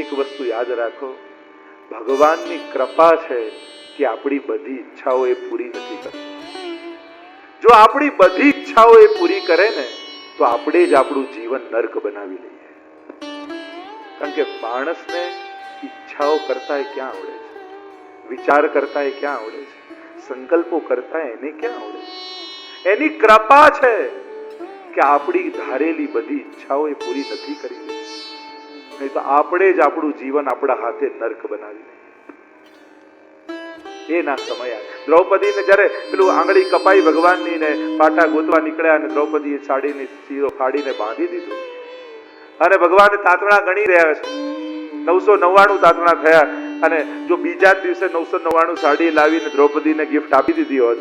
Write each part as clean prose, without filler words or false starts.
એક વસ્તુ યાદ રાખો, ભગવાનની કૃપા છે કે આપણી બધી ઈચ્છાઓ એ પૂરી નથી કરતો. જો આપણી બધી ઈચ્છાઓ એ પૂરી કરે ને તો આપણે જ આપણું જીવન નર્ક બનાવી લઈએ. કારણ કે માણસને ઈચ્છાઓ કરતા ક્યાં આવડે છે, વિચાર કરતા ક્યાં આવડે છે, સંકલ્પો કરતા એને ક્યાં આવડે છે. એની કૃપા છે કે આપણી ધારેલી બધી ઈચ્છાઓ એ પૂરી નથી કરી રહી. નહીં તો આપણે જ આપણું જીવન આપણા હાથે નર્ક બનાવી લઈએ. એના સમય દ્રૌપદીને જ્યારે પેલું આંગળી કપાઈ ભગવાનની ને પાટા ગોતવા નીકળ્યા અને દ્રૌપદીએ સાડીની શીરો ફાડીને બાંધી દીધું અને ભગવાન તાતણા ગણી રહ્યા છે. 999 તાતણા થયા અને જો બીજા જ દિવસે 999 સાડી લાવીને દ્રૌપદીને ગિફ્ટ આપી દીધી હોત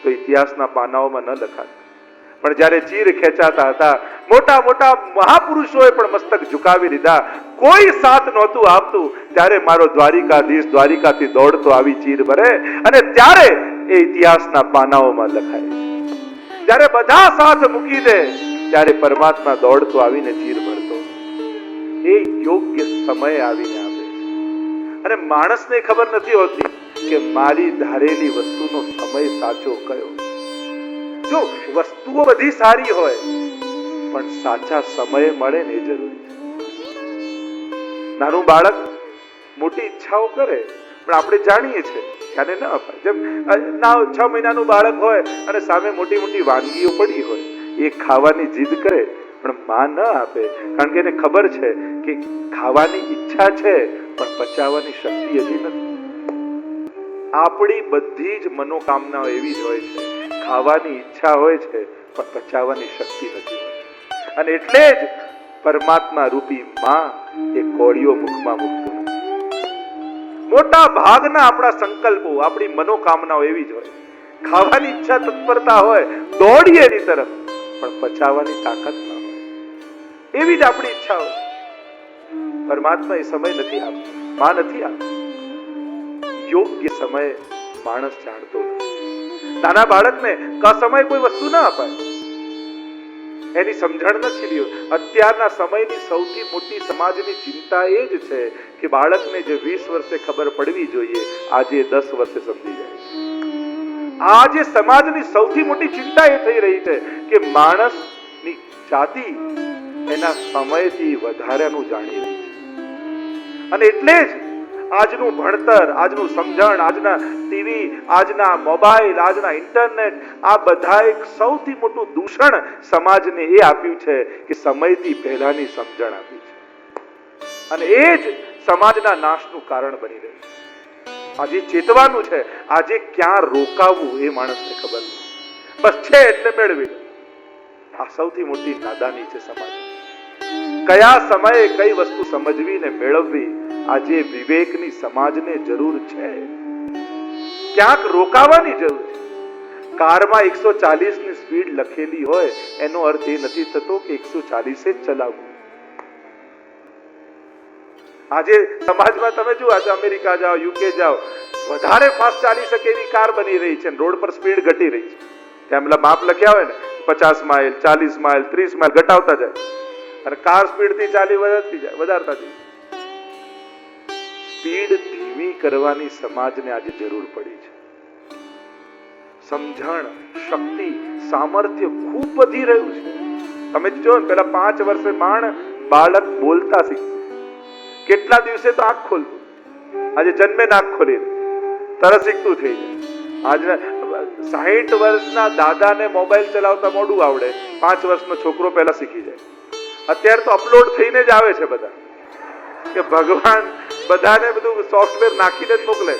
તો ઇતિહાસના પાનાઓમાં ન લખાત. પણ જ્યારે ચીર ખેંચાતા હતા, મોટા મોટા મહાપુરુષોએ પણ મસ્તક ઝુકાવી લીધા, કોઈ સાથ નહોતું આપતું, ત્યારે મારો દ્વારિકાધીશ દ્વારિકાથી દોડતો આવી ચીર ભરે અને ત્યારે એ ઇતિહાસના પાનાઓમાં લખાય. જ્યારે બધા સાથ મૂકી દે ત્યારે પરમાત્મા દોડતો આવીને ચીર ભરતો. એ યોગ્ય સમય આવીને આપે છે. અને માણસને ખબર નથી હોતી કે મારી ધારેલી વસ્તુનો સમય સાચો કયો. જો વસ્તુઓ બધી સારી હોય પણ સાચા સમયે મળે ને એ જરૂરી છે. નાનું બાળક મોટી ઈચ્છાઓ કરે પણ આપણે જાણીએ છીએ ક્યારે ન અપાય. જેમ 6 મહિનાનું બાળક હોય અને સામે મોટી મોટી વાનગીઓ પડી હોય, એ ખાવાની જીદ કરે પણ માં ન આપે, કારણ કે એને ખબર છે કે ખાવાની ઈચ્છા છે પણ પચાવવાની શક્તિ હજી નથી. આપણી બધી જ મનોકામનાઓ એવી જ હોય છે, ખાવાની ઈચ્છા હોય છે પણ પચાવવાની શક્તિ નથી હોતી. અને એટલે જ પરમાત્મા રૂપી માં એ કોળીઓ મુખમાં મૂકતું નથી. મોટા ભાગના આપણા સંકલ્પો, આપણી મનોકામનાઓ એવી જ હોય. ખાવાની ઈચ્છા તત્પરતા હોય, દોડીએ એની તરફ, પણ પચાવવાની તાકાત ન હોય. એવી જ આપણી ઈચ્છાઓ. પરમાત્મા એ સમય નથી આપતો, માં નથી આપતો. યોગ્ય સમય માણસ જાણતો નથી. નાના બાળકને કસમય કોઈ વસ્તુ ના અપાય, એની સમજણ નથી લ્યો. અત્યારના સમયની સૌથી મોટી સમાજની ચિંતા એ જ છે કે બાળકને જે 20 વર્ષે ખબર પડવી જોઈએ આજે 10 વર્ષે સમજી જાય. આજે સમાજની સૌથી મોટી ચિંતા એ થઈ રહી છે કે માણસની જાતિ એના સમયથી વધારેનું જાણી રહી છે. અને એટલે જ આજનું ભણતર, આજનું સમજણ, આજના ટીવી, આજના મોબાઈલ, આજના ઇન્ટરનેટ, આ બધા એક સૌથી મોટું દૂષણ સમાજને એ આપ્યું છે કે સમયથી પહેલાની સમજણ આપી છે. અને એ જ સમાજના નાશનું કારણ બની રહ્યું છે. આજે ચેતવાનું છે, આજે ક્યાં રોકાવું એ માણસને ખબર નથી. બસ છે એટલે મેળવી. આ સૌથી મોટી નાદાની છે સમાજ. કયા સમયે કઈ વસ્તુ સમજવી ને મેળવવી, આજે વિવેકની સમાજને જરૂર છે. ક્યાંક રોકાવાની જરૂર છે. કારમાં 140 ની સ્પીડ લખેલી હોય એનો અર્થ એ નથી થતો કે 140 જ ચલાવવું. આજે સમાજમાં તમે જુઓ, આજે અમેરિકા જાઓ, યુકે જાઓ, વધારે ફાસ્ટ ચાલી શકે એવી કાર બની રહી છે, રોડ પર સ્પીડ ઘટી રહી છે. ત્યાં પેલા માપ લખ્યા હોય ને 50 માઇલ, 40 માઇલ, 30 માઇલ ઘટાવતા જાય અને કાર સ્પીડથી વધારતા જાય. સ્પીડ ધીમી કરવાની સમાજને આજે જરૂર પડી છે. સમજણ, શક્તિ, સામર્થ્ય ખૂબ વધી રહ્યું છે. તમે જો પેલા 5 વર્ષે બાળક બોલતા શીખતું, કેટલા દિવસે તો આંખ ખોલતું, આજે જન્મે આંખ ખોલી તરત શીખતું થઈ જાય. આજના 60 વર્ષના દાદાને મોબાઈલ ચલાવતા મોડું આવડે, 5 વર્ષનો છોકરો પહેલા શીખી જાય. અત્યારે તો અપલોડ થઈને જ આવે છે બધા, કે ભગવાન બધાને બધું સોફ્ટવેર નાખીને જ મોકલે.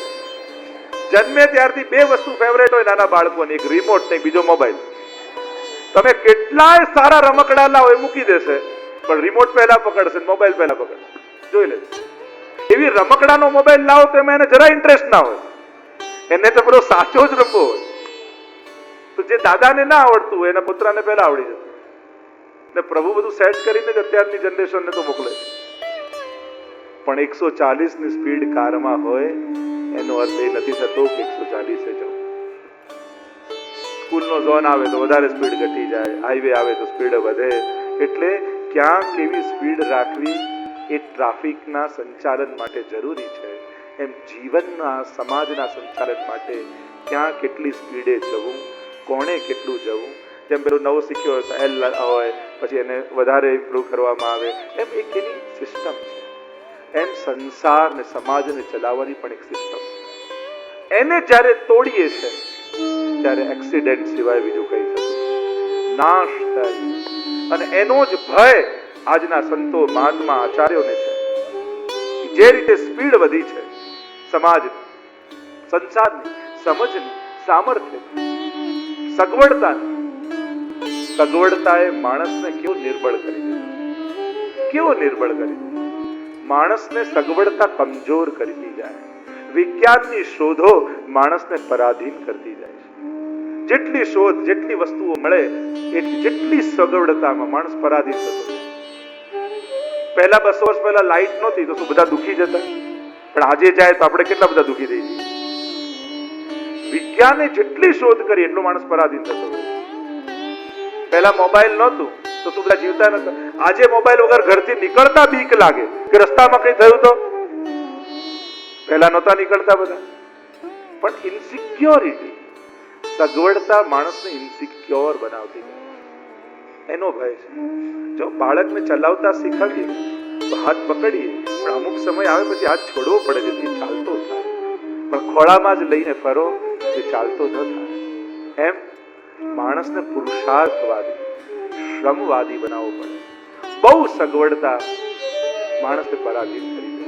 જન્મે ત્યારથી 2 વસ્તુ ફેવરેટ હોય નાના બાળકોની, એક રિમોટ ને બીજો મોબાઈલ. તમે કેટલાય સારા રમકડા લાવો એ મૂકી દેશે, પણ રિમોટ પહેલા પકડશે, મોબાઈલ પહેલા પકડશે. જોઈ લે. એવી રમકડાનો મોબાઈલ લાવો તો એમાં એને જરા ઇન્ટરેસ્ટ ના હોય, એને તો પેલો સાચો જ રમવો હોય. તો જે દાદાને ના આવડતું હોય એના પુત્રને પહેલા આવડી જતું. ને પ્રભુ બધું સેટ કરીને જ અત્યારની જનરેશનને તો મોકલે છે. પણ 140 ની સ્પીડ કારમાં હોય એનો અર્થ એ નથી થતો કે 140 જવું. સ્કૂલનો ઝોન આવે તો વધારે સ્પીડ ઘટી જાય, હાઈવે આવે તો સ્પીડ વધે. એટલે ક્યાં કેવી સ્પીડ રાખવી એ ટ્રાફિકના સંચાલન માટે જરૂરી છે, એમ જીવનના સમાજના સંચાલન માટે ક્યાં કેટલી સ્પીડે જવું, કોણે કેટલું જવું. જેમ પેલો નવો શીખ્યો હોય એલ હોય, પછી એને વધારે ઇમ્પ્રૂવ કરવામાં આવે, એમ એક એની સિસ્ટમ છે. એમ સંસાર ને સમાજને ચલાવવાની પણ એક સિસ્ટમ છે. એને જ્યારે તોડીએ છે ત્યારે એક્સિડન્ટ સિવાય બીજું કઈ થતું નાશ થાય. અને એનો જ ભય આજના સંતો મહાત્મા આચાર્યોને છે. જે રીતે સ્પીડ વધી છે સમાજની, સંસારની, સમજની, સામર્થ્યની, સગવડતાએ માણસને કેવો નિર્બળ કરી દીધો, કેવો નિર્બળ કરી દીધો. માણસને સગવડતા કમજોર કરતી જાય. વિજ્ઞાનની શોધો માણસને પરાધીન કરતી જાય છે. જેટલી શોધ, જેટલી વસ્તુઓ મળે, જેટલી સગવડતામાં માણસ પરાધીન થતો જાય. પહેલા 200 વર્ષ પહેલા લાઈટ નહોતી તો શું બધા દુખી જતા? પણ આજે જાય તો આપણે કેટલા બધા દુખી થઈ જઈએ. વિજ્ઞાને જેટલી શોધ કરી એટલો માણસ પરાધીન થતો. પહેલા મોબાઈલ નહોતું તો શું બધા જીવતા નતા? આજે મોબાઈલ વગર ઘરથી નીકળતા બીક લાગે કે રસ્તામાં કઈ થયું તો. પહેલા નહોતા નીકળતા બધા. પણ ઇન્સિક્યોરિટી, સગવડતા માણસને ઇન્સિક્યોર બનાવતી એનો ભય છે. જો બાળકને ચલાવતા શીખવીએ તો હાથ પકડીએ, પણ અમુક સમય આવે પછી હાથ છોડવો પડે જેથી ચાલતો થાય. પણ ખોળામાં જ લઈને ફરો એ ચાલતો ન થાય. એમ માણસને પુરુષાર્થવાદી, શ્રમવાદી બનાવવો પડે. બહુ સગવડતા માણસને પરાધીન કરી દે.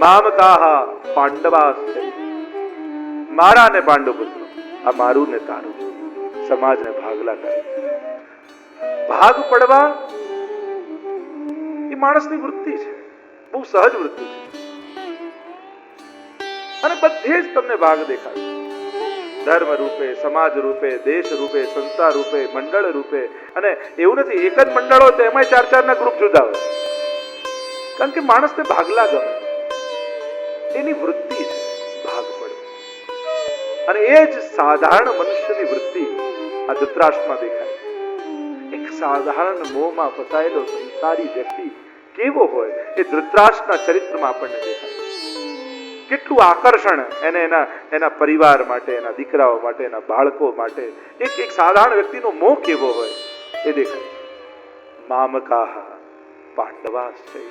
મામકાહ પાંડવાસ્તે, મારા ને પાંડુ પુત્રો, આ મારું ને તારું, સમાજને ભાગલા કરે. ભાગ પડવા એ માણસની વૃત્તિ છે, બહુ સહજ વૃત્તિ છે. અને બધે જ તમને ભાગ દેખાય. ધર્મ રૂપે, સમાજ રૂપે, દેશ રૂપે, સંસ્થા રૂપે, મંડળ રૂપે. અને એવું નથી એક જ મંડળ હોય તો એમાં 4-4 ના ગ્રુપ જુદા હોય. કારણ કે માણસને ભાગલા ગમે, એની વૃત્તિ છે ભાગ પડે. અને એ જ સાધારણ મનુષ્યની વૃત્તિ આ ધૃતરાષ્ટ્રમાં દેખાય. એક સાધારણ મોહમાં ફસાયેલો સંસારી વ્યક્તિ કેવો હોય એ ધૃતરાષ્ટ્રના ચરિત્રમાં આપણને દેખાય. કેટલું આકર્ષણ એને એના પરિવાર માટે, એના દીકરાઓ માટે, એના બાળકો માટે, એક સાધારણ વ્યક્તિનો મોહ કેવો હોય એ દેખાય. મામકાહ પાંડવાશ્ચૈ,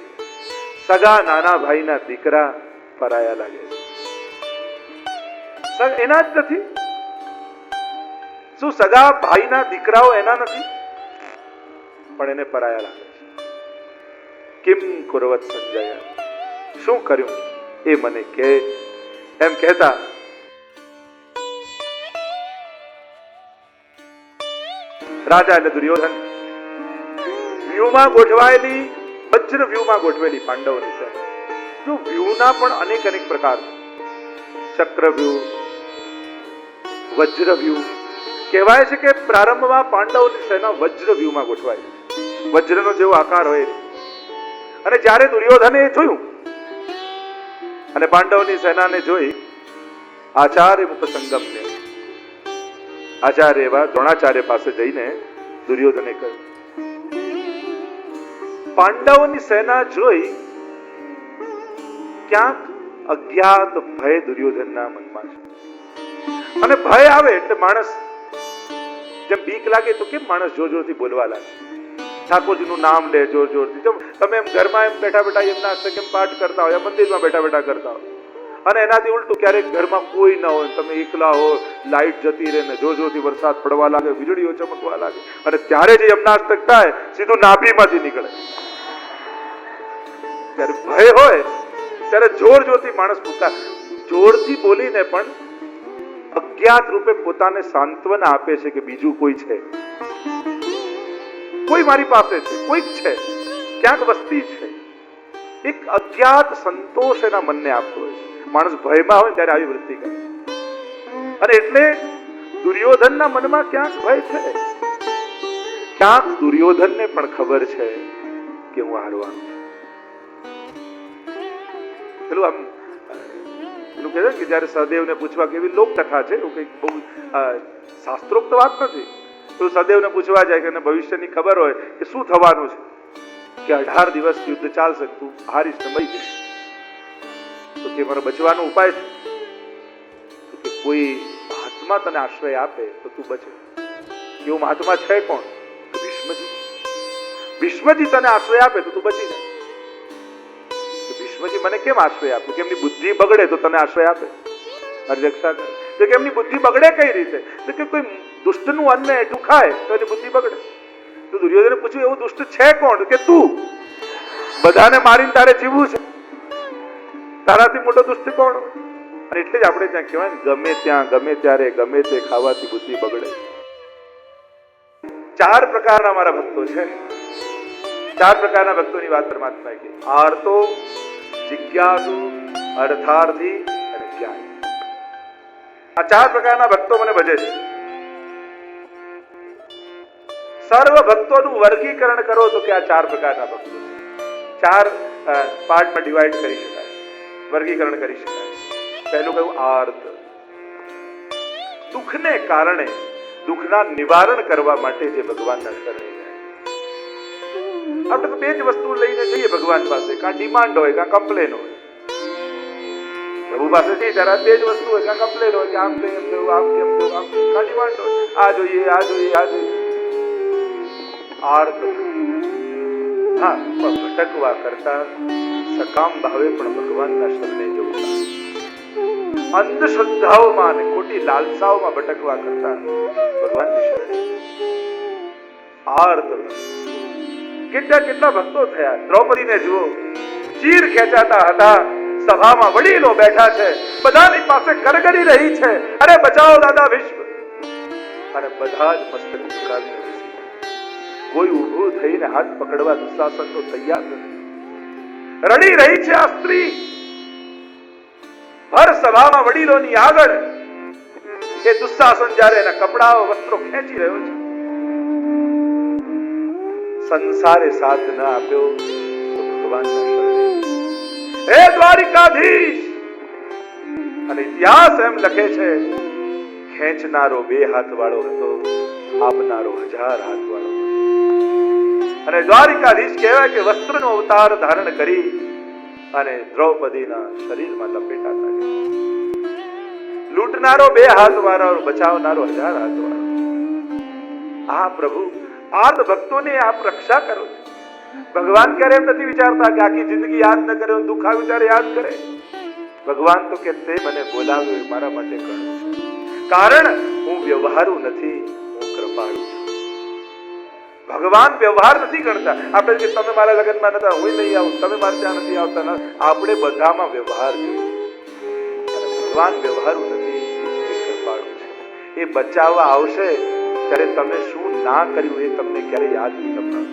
સગા નાના ભાઈના દીકરા પરાયા લાગે છે. એના જ નથી? શું સગા ભાઈના દીકરાઓ એના નથી? પણ એને પરાયા લાગે છે. કિમ કુર્વત સંજય, શું કર્યું એ મને કે. એમ કહેતા રાજા એટલે દુર્યોધન વ્યૂહમાં ગોઠવાયેલી, વજ્ર વ્યૂહમાં ગોઠવેલી પાંડવોની છે. જો વ્યૂહના પણ અનેક પ્રકાર છે. ચક્રવ્યૂહ, વજ્રવ્યૂહ. કહેવાય છે કે પ્રારંભમાં પાંડવોની સેના વજ્રવ્યૂહમાં ગોઠવાય. વજ્રનો જેવો આકાર હોય. અને જ્યારે દુર્યોધને જોયું અને પાંડવોની સેનાને જોઈ, આચાર્ય ઉપસંગમને, આચાર્ય એવા દ્રોણાચાર્ય પાસે જઈને દુર્યોધને કહ્યું, પાંડવોની સેના જોઈ ક્યાંક અજ્ઞાત ભય દુર્યોધનના મનમાં છે. અને ભય આવે એટલે માણસ જેમ બીક લાગે તો કેમ માણસ જોર જોરથી બોલવા લાગે. ઠાકોરજીનું નામ લે જોર જોરથી. જો તમે એમ ઘરમાં એમ બેઠા બેઠા એમના કેમ પાઠ કરતા હોય, મંદિરમાં બેઠા બેઠા કરતા હોય, અને એનાથી ઉલટું ક્યારેક ઘરમાં કોઈ ના હોય, તમે એકલા હો, લાઈટ જતી રહે ને જોર જોરથી વરસાદ પડવા લાગે, વીજળીઓ ચમકવા લાગે, અને ત્યારે જે યમનાષ્ટક થાય સીધું નાભીમાંથી નીકળે. ત્યારે ભય હોય ત્યારે જોર જોરથી માણસ પુકાર, જોરથી બોલીને પણ અજ્ઞાત રૂપે પોતાને સાંત્વના આપે છે કે બીજું કોઈ છે, કોઈ મારી પાસે છે, કોઈક છે, ક્યાંક વસ્તી છે. એક અજ્ઞાત સંતોષ એના મનને આપતો હોય છે. માણસ ભયમાં હોય ત્યારે આવી વૃત્તિ કરે. અને એટલે દુર્યોધનના મનમાં ક્યાંક ભય છે. ક્યાંક દુર્યોધનને પણ ખબર છે કે હું હારવાનું છું. પેલું આમ પેલું કહે છે કે જયારે સહદેવને પૂછવા કે એવી લોકકથા છે, એવું કઈક બહુ શાસ્ત્રોક્ત વાત નથી. તો સહદેવને પૂછવા જાય કે ભવિષ્યની ખબર હોય કે શું થવાનું છે, કે 18 દિવસ યુદ્ધ ચાલશે, તું હારીશ ને મરી જઈશ. તો કે મારો બચવાનો ઉપાય છે? તો કે કોઈ મહાત્મા તને આશ્રય આપે તો તું બચે. એવો મહાત્મા છે કોણ? ભીષ્મજી. ભીષ્મજી તને આશ્રય આપે તો તું બચી જાય. ભીષ્મજી મને કેમ આશ્રય આપે? કે એમની બુદ્ધિ બગડે તો તને આશ્રય આપે, મારી રક્ષા કરે. તો કે એમની બુદ્ધિ બગડે કઈ રીતે? તો કે કોઈ દુષ્ટનું અન્ન એટલું ખાય તો એની બુદ્ધિ બગડે. તો દુર્યોધને પૂછ્યું એવું દુષ્ટ છે કોણ? કે તું. બધાને મારીને તારે જીવવું છે, તારાથી મોટો દુષ્ટ કોણ? અને એટલે જ આપણે ત્યાં કહેવાય ને, ગમે ત્યાં ગમે ત્યારે ગમે તે ખાવાથી બુદ્ધિ બગડે. 4 પ્રકારના મારા ભક્તો છે. 4 પ્રકારના ભક્તોની વાત પરમાત્માએ કહી. આર્તો, જિજ્ઞાસુ, અર્થાર્થી અને જ્ઞાની. આ 4 પ્રકારના ભક્તો મને ભજે છે. સર્વ ભક્તોનું વર્ગીકરણ કરો તો કે આ 4 પ્રકારના ભક્તો છે. 4 પાર્ટમાં ડિવાઈડ કરી શકાય, વર્ગીકરણ કરી શકાય. પહેલું કહ્યું આર્ત. દુઃખને કારણે દુઃખના નિવારણ કરવા માટે જે ભગવાનના શરણે જાય. આપણે તો 2 જ વસ્તુ લઈને જઈએ ભગવાન પાસે, કાં ડિમાન્ડ હોય કાં કમ્પ્લેન હોય. પ્રભુ પાસે જઈએ ત્યારે 2 જ વસ્તુ હોય, કાં કમ્પ્લેન હોય કે આમ કેમ થયું, આમ કેમ થયું, આમ કાં ડિમાન્ડ હોય, આ જોઈએ, આ જોઈએ, આ જોઈએ. આર્ત. હા, પણ ભટકવા કરતા સકામ ભાવે પણ ભગવાનના શરણે જવું. અંધશ્રદ્ધાઓમાં અને ખોટી લાલસાઓમાં ભટકવા કરતા ભગવાનની શરણે. આર્ત. કેટલા ભક્તો થયા. દ્રૌપદીને જુઓ, ચીર ખેંચાતા હતા, સભામાં વડીલો બેઠા છે, બધાની પાસે કરગરી રહી છે, અરે બચાવો દાદા વિશ્વ. અને બધા જ મસ્તક ઝુકાવીને બેસી ગયા. કોઈ ઊભું થઈને હાથ પકડવા દુશાસન તો તૈયાર નથી. રડી રહી છે આ સ્ત્રી ભર સભામાં વડીલોની આગળ. એ દુશાસન જ્યારે એના કપડાઓ વસ્ત્રો ખેંચી રહ્યો છે. સંસારે સાથ ન આપ્યો તો ભગવાનના શરણે. હે દ્વારિકાધીશ. અને ઇતિહાસ એમ લખે છે, ખેંચનારો 2 હાથ વાળો હતો, આપનારો 1000 હાથ વાળો. અને દ્વારિકાધીશ કહેવાય કે વસ્ત્રનો અવતાર ધારણ કરી અને દ્રૌપદીના શરીરમાં લપેટાતા ગયા. લૂંટનારો 2 હાથ વાળો, બચાવનારો 1000 હાથ વાળો. આ પ્રભુ આર્ત ભક્તોને આપ રક્ષા કરો છો. ભગવાન ક્યારે એમ નથી વિચારતા કે આખી જિંદગી યાદ ન કરે, દુઃખ આવ્યું ત્યારે યાદ કરે. ભગવાન તો કે તે મને બોલાવ્યો એ મારા માટે ઘણું છે. કારણ હું વ્યવહારુ નથી, હું કૃપાળુ છું. ભગવાન વ્યવહાર નથી ગણતા. આપણે કે તમે મારા લગ્નમાં નતા, હું નહીં આવું, તમે મારે ત્યાં નથી આવતા. આપણે બધામાં વ્યવહાર જોઈએ. ભગવાન વ્યવહારુ નથી, એ કૃપાળુ છે. એ બચાવવા આવશે ત્યારે તમે શું ના કર્યું એ તમને ક્યારે યાદ નથી.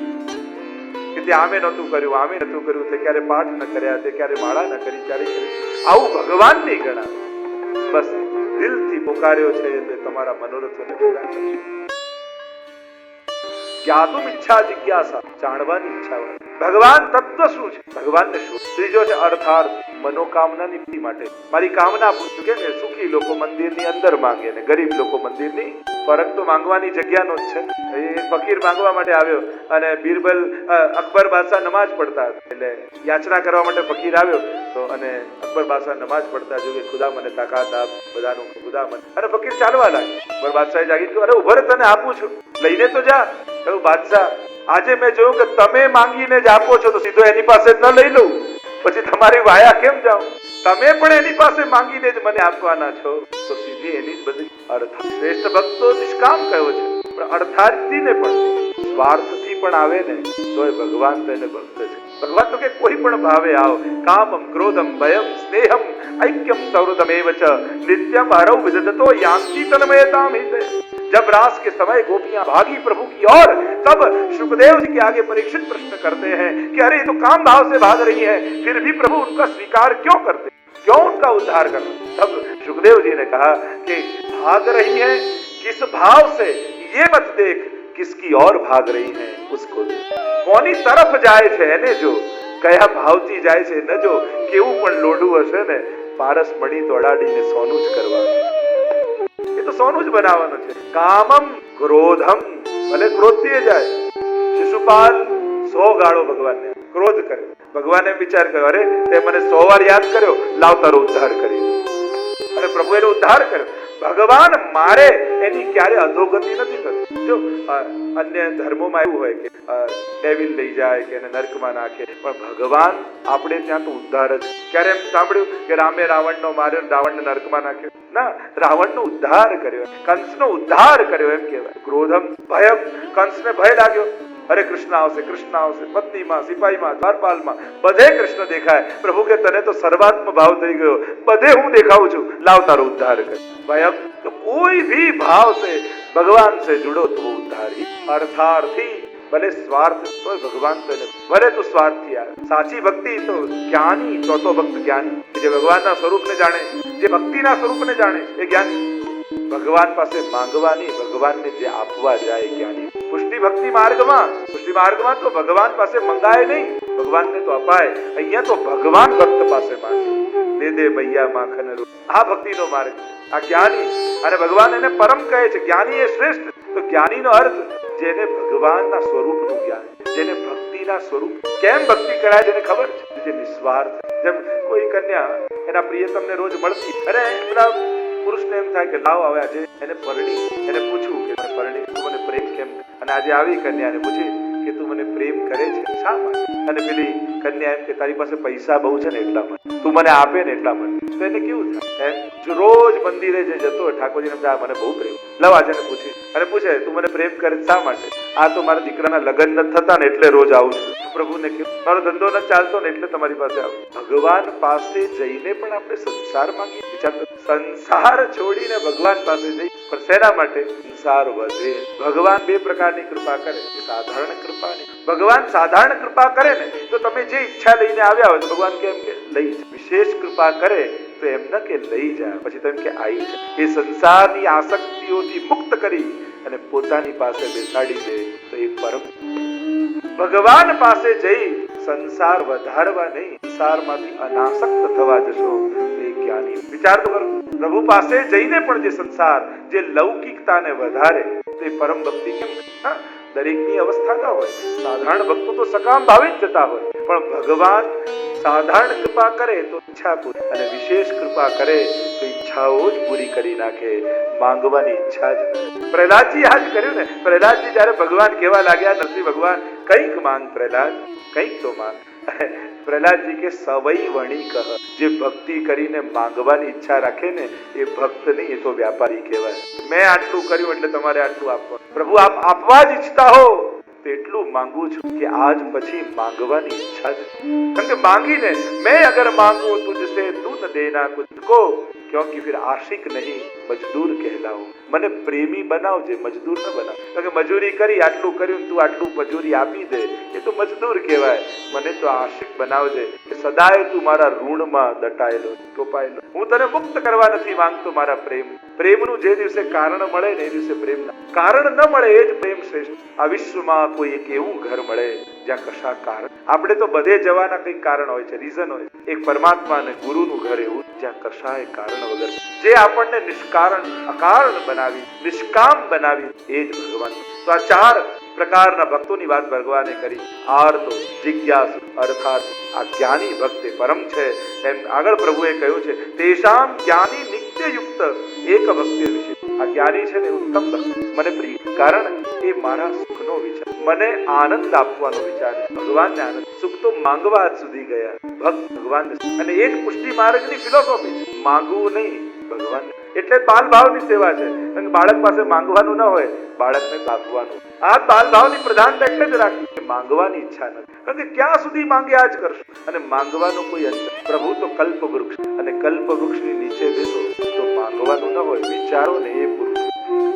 કે તે આમે નહોતું કર્યું, આમે નહોતું કર્યું, તે ક્યારે પાઠ ન કર્યા, તે ક્યારે માળા ન કરી, ક્યારે આવું ભગવાન નહીં ગણા. બસ દિલથી પુકાર્યો છે તે તમારા મનોરથોને પૂરા કરશે. જ્ઞાતુમ ઈચ્છા જિજ્ઞાસા, જાણવાની ઈચ્છા. ભગવાન તત્વ શું છે, ભગવાનને શું. ત્રીજો છે અર્થાર્થ, મનોકામનાની પ્રાપ્તિ માટે. મારી કામના પૂછું કે સુખી લોકો મંદિરની અંદર માંગે ને ગરીબ લોકો મંદિરની. ફરક તો માંગવાની જગ્યાનો જ છે. એ ફકીર માંગવા માટે આવ્યો અને બીરબલ અકબર બાદશાહ નમાઝ પડતા, એટલે યાચના કરવા માટે ફકીર આવ્યો તો અને અકબર બાદશાહ નમાઝ પડતા જોયું, ખુદા મને તાકાત આપ, બધાનું ખુદા મને. અને ફકીર ચાલવા લાગ્યો. અકબર બાદશાહે જાગીને કહ્યું, અરે ઉભો રે, તને આપું છું, લઈને તો જા. કહ્યું, બાદશાહ આજે મેં જોયું કે તમે માંગીને જ આપો છો, તો સીધો એની પાસે ન લઈ લઉં, પછી તમારી વાયા કેમ જાઓ? તમે પણ એની પાસે માંગીને જ મને આપવાના છો, તો સીધી એની જ બધી. અર્થ શ્રેષ્ઠ ભક્તો નિષ્કામ કયો છે, પણ અર્થાર્થીને પણ સ્વાર્થથી પણ આવે ને તોય ભગવાન તેને ભક્ત છે. ભગવાન તો કે કોઈ પણ ભાવે આવો, કામમ ક્રોધમ ભયમ સ્નેહમ ऐक्यम सौहृदमेव च नित्यम हरौ विदधतो यान्ति तन्मयताम हिते। जब रास के समय गोपियां भागी प्रभु की ओर, तब शुकदेव जी के आगे परीक्षित प्रश्न करते हैं कि अरे ये तो काम भाव से भाग रही है, फिर भी प्रभु उनका स्वीकार क्यों करते, क्यों उनका उद्धार करते? तब शुकदेव जी ने कहा कि भाग रही है किस भाव से ये मत देख, किसकी और भाग रही है उसको देख। कोनी तरफ जाए छे ने जो कया भावती जाए छे न जो, केवू पण लोडू हशे ने पारस मणी तो अडाડીને સોનું જ કરવાનું છે, એ તો સોનું જ બનાવવાનું છે। કામમ ક્રોધમ, ભલે ક્રોધથી જાય, શિશુપાલ 100 ગાળો ભગવાનને, ક્રોધ કર્યો. ભગવાને વિચાર કર્યો, અરે તે મને 100 વાર યાદ કર્યો, લાવ તારો ઉદ્ધાર કરી. અને પ્રભુ એનો ઉદ્ધાર કર્યો. ભગવાન મારે એની ક્યારે અધોગતિ નથી થતી. જો અન્ય ધર્મોમાં એવું હોય કે ડેવિલ લઈ જાય કે એને નરકમાં નાખે, પણ ભગવાન આપણે ત્યાં તો ઉદ્ધાર જ. ક્યારે એમ સાંભળ્યું કે રામે રાવણનો માર્યો, રાવણને નરકમાં નાખ્યો? ના, રાવણનો ઉદ્ધાર કર્યો, કંસનો ઉદ્ધાર કર્યો એમ કહેવાય. ક્રોધમ ભયમ, કંસને ભય લાગ્યો, અરે કૃષ્ણ આવશે, કૃષ્ણ આવશે. પત્નીમાં, સિપાહીમાં, દ્વારપાલમાં બધે કૃષ્ણ દેખાય. પ્રભુ કે તને તો સર્વાત્મ ભાવ થઈ ગયો, બધે હું દેખાઉં છું, લાવ તારો ઉદ્ધાર કર. ભયમ તો કોઈ भी भाव से भगवान से जुड़ो तो उद्धार ही. अर्थार्थी भले स्वार्थ तो भगवान तो भले तो स्वार्थी यार. સાચી ભક્તિ તો જ્ઞાની, ચોથો ભક્ત જ્ઞાની, જે ભગવાનના સ્વરૂપને જાણે, જે ભક્તિના સ્વરૂપને જાણે એ જ્ઞાની. ભગવાન પાસે માંગવાની, ભગવાનને જે આપવા જાય જ્ઞાની. પુષ્ટિ ભક્તિ માર્ગમાં તો ભગવાન પાસે મંગાય નહીં, ભગવાનને તો અપાય. અહીંયા તો ભગવાન ભક્ત પાસે માંગે, દે મૈયા માખન રૂપ. આ ભક્તિનો માર્ગ, આ જ્ઞાની. અને ભગવાન એને પરમ કહે છે, જ્ઞાની એ શ્રેષ્ઠ. તો જ્ઞાનીનો અર્થ જેને ભગવાનના સ્વરૂપનું જ્ઞાન, જેને ભક્તિના સ્વરૂપ. કેમ ભક્તિ કરાય જેને ખબર છે, જે નિસ્વાર્થ. જેમ કોઈ કન્યા એના પ્રિયતમને રોજ મળતી, અને પેલા પુરુષને એમ થાય કે લાવ આવે આજે એને પરણી, એને પૂછવું કે પરણી તું મને પ્રેમ કેમ. અને આજે આવી કન્યાને પૂછે કે તું મને પ્રેમ કરે છે શા માટે? અને પેલી કન્યા એમ કે તારી પાસે પૈસા બહુ છે ને એટલા માટે, તું મને આપે ને એટલા માટે. તો એને કેવું થાય, જો રોજ મંદિરે જે જતો હોય ઠાકોરજીને મને બહુ પ્રેમ, લવ આજે પૂછે અને પૂછે તું મને પ્રેમ કરે શા માટે? આ તો મારા દીકરાના લગ્ન નથી થતા ને એટલે રોજ આવું છું. પ્રભુને કહ્યું મારો ધંધો નથી ચાલતો ને એટલે તમારી પાસે આવું. ભગવાન પાસે જઈને પણ આપણે સંસાર માંગીએ. વિચાર, સંસાર છોડીને ભગવાન પાસે જઈ, પણ શેના માટે? સંસાર વધે. ભગવાન બે પ્રકારની કૃપા કરે, સાધારણ કૃપા ને. ભગવાન સાધારણ કૃપા કરે ને તો તમે જે ઈચ્છા લઈને આવ્યા હોય તો ભગવાન કેમ કે લઈ જાય. વિશેષ કૃપા કરે તો એમ ન કે લઈ જાય, પછી તો એમ કે આવી જાય. એ સંસારની આસક્તિઓથી મુક્ત કરી અને પોતાની પાસે બેસાડી દે તો એ પરમ. ભગવાન પાસે જઈ સંસાર વધારવા નહીં, સંસારમાંથી અનાસક્ત થવા જશો તો એ જ્ઞાની. વિચાર તો કરો, પ્રભુ પાસે જઈને પણ જે સંસાર, જે લૌકિકતાને વધારે તો એ પરમ ભક્તિ કેમ? દરેકની અવસ્થા ના હોય. સાધારણ ભક્તો તો સકામ ભાવે જ જતા હોય, પણ ભગવાન સાધારણ કૃપા કરે તો ઈચ્છા પૂરી, અને વિશેષ કૃપા કરે તો ઈચ્છાઓ જ પૂરી કરી નાખે. માંગવાની ઈચ્છા જ. પ્રહલાદજી આ જ કર્યું ને. પ્રહલાદજી જયારે ભગવાન કહેવા લાગ્યા, નરસિંહ ભગવાન કંઈક માંગ પ્રહલાદ, કંઈક તો માંગ. પ્રહલાદજી કે સવઈ વણી કહ. જે ભક્તિ કરીને માંગવાની ઈચ્છા રાખે ને એ ભક્ત નહીં, એ તો વ્યાપારી કહેવાય. મેં આટલું કર્યું એટલે તમારે આટલું આપવા. પ્રભુ આપ આપવા જ ઈચ્છતા હો તેટલું માંગુ છું કે આજ પછી માંગવાની ઈચ્છા જ. કારણ કે માંગીને મેં અગર માંગુ તુજસે તું ન દેના કુછ કો, ક્યોંકि फिर आशिक नहीं मजदूर कहलाऊं. મને પ્રેમી બનાવજે, મજદૂર ન બનાવ. કારણ કે મજૂરી કરી, આટલું કર્યું તું આટલું મજૂરી આપી દે એ તો મજદૂર કહેવાય. મને તો આશિક બનાવજે કે સદાય તું મારા ઋણમાં દટાયેલો, ટોપાયેલો. હું તને મુક્ત કરવા નથી માંગતો મારા પ્રેમ. પ્રેમનું જે દિવસે કારણ મળે ને એ દિવસે પ્રેમ ના. કારણ ન મળે એ જ પ્રેમ શ્રેષ્ઠ. આ વિશ્વમાં કોઈ એક એવું ઘર મળે જ્યાં કશા કારણ. આપણે તો બધે જવાના કંઈક કારણ હોય છે, રીઝન હોય. એક પરમાત્મા અને ગુરુનું ઘર એવું જ્યાં કશાય કારણ વગર, જે આપણને નિષ્કારણ અકારણ બનાવી, નિષ્કામ બનાવી, એ જ ભગવાન. તો આ ચાર પ્રકારના ભક્તોની વાત ભગવાને કરી. આર્તો, જિજ્ઞાસુ, અર્થાત આ જ્ઞાની ભક્ત પરમ છે. એમ આગળ પ્રભુએ કહ્યું છે, તેષામ જ્ઞાની નિત્ય યુક્ત એક ભક્તિ વિશે. આ જ્ઞાની છે ને ઉત્તમ ભક્ત, મને પ્રિય. કારણ એ મારા સુખનો વિચાર, મને આનંદ આપવાનો વિચાર. ભગવાનને આનંદ, સુખ તો માંગવા સુધી ગયા ભક્ત ભગવાન. અને એ જ પુષ્ટિ માર્ગની ફિલોસોફી છે, માંગવું નહીં ભગવાન. એટલે બાલ ભાવની સેવા છે. કારણ કે બાળક પાસે માંગવાનું ન હોય, બાળકને આપવાનું. આ બાલ ભાવની પ્રધાનતા એટલે જ રાખી, માંગવાની ઈચ્છા નથી. કારણ કે ક્યાં સુધી માંગે આ જ કરશું, અને માંગવાનો કોઈ અંત. પ્રભુ તો કલ્પ વૃક્ષ, અને કલ્પ વૃક્ષની નીચે બેસો તો માંગવાનું ન હોય, વિચારો ને એ પૂરું.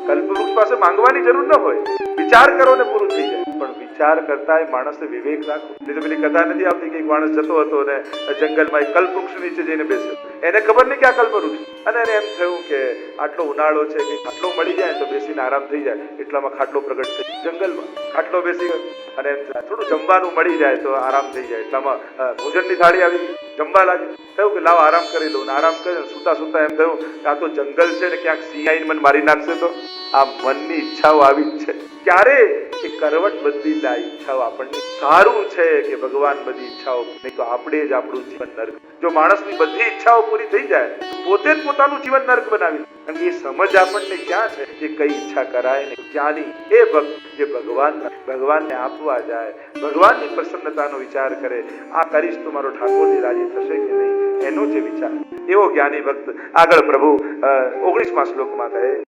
કલ્પ વૃક્ષ પાસે માંગવાની જરૂર ન હોય, વિચાર કરો ને પૂરું થઈ જાય. પણ વિચાર કરતા માણસે વિવેક રાખો. નહીં તો પેલી કથા નથી આવતી કે એક માણસ જતો હતો ને જંગલમાં કલ્પ વૃક્ષ નીચે જઈને બેસ્યો. એને ખબર નહીં કે આ કલ્પ વૃક્ષ. અને એને એમ થયું કે આટલો ઉનાળો છે કે ખાટલો મળી જાય તો બેસીને આરામ થઈ જાય. એટલામાં ખાટલો પ્રગટ થઈ જંગલમાં. ખાટલો બેસી ગયો અને એમ થોડું જમવાનું મળી જાય તો આરામ થઈ જાય. એટલામાં ભોજનની થાળી આવી, જમવા લાગી. થયું કે લાવ આરામ કરી લઉં. આરામ કરીને સુતા સુતા એમ થયું કે આ તો જંગલ છે ને ક્યાંક સિંહ આવીને મને મારી નાખશે. તો આ મનની ઈચ્છાઓ આવી જ છે. ક્યારે એ કરવટ બદલી લે ઈચ્છાઓ આપણને સારું છે કે ભગવાન બધી ઈચ્છાઓ, નહીં તો આપણે જ આપણું જીવન નર્ક. જો માણસની બધી ઈચ્છાઓ પૂરી થઈ જાય તો પોતે જ પોતાનું જીવન નર્ક બનાવી. કારણ કે એ સમજ આપણને ક્યાં છે કે કઈ ઈચ્છા કરાય ને ક્યાંની. એ ભક્ત જે ભગવાનને આપવા જાય, ભગવાનની પ્રસન્નતાનો વિચાર કરે, આ કરીશ તો મારો ઠાકોરજી રાજી થશે કે નહીં, એનો જે વિચાર, એવો જ્ઞાની ભક્ત આગળ પ્રભુ 19મા શ્લોકમાં કહે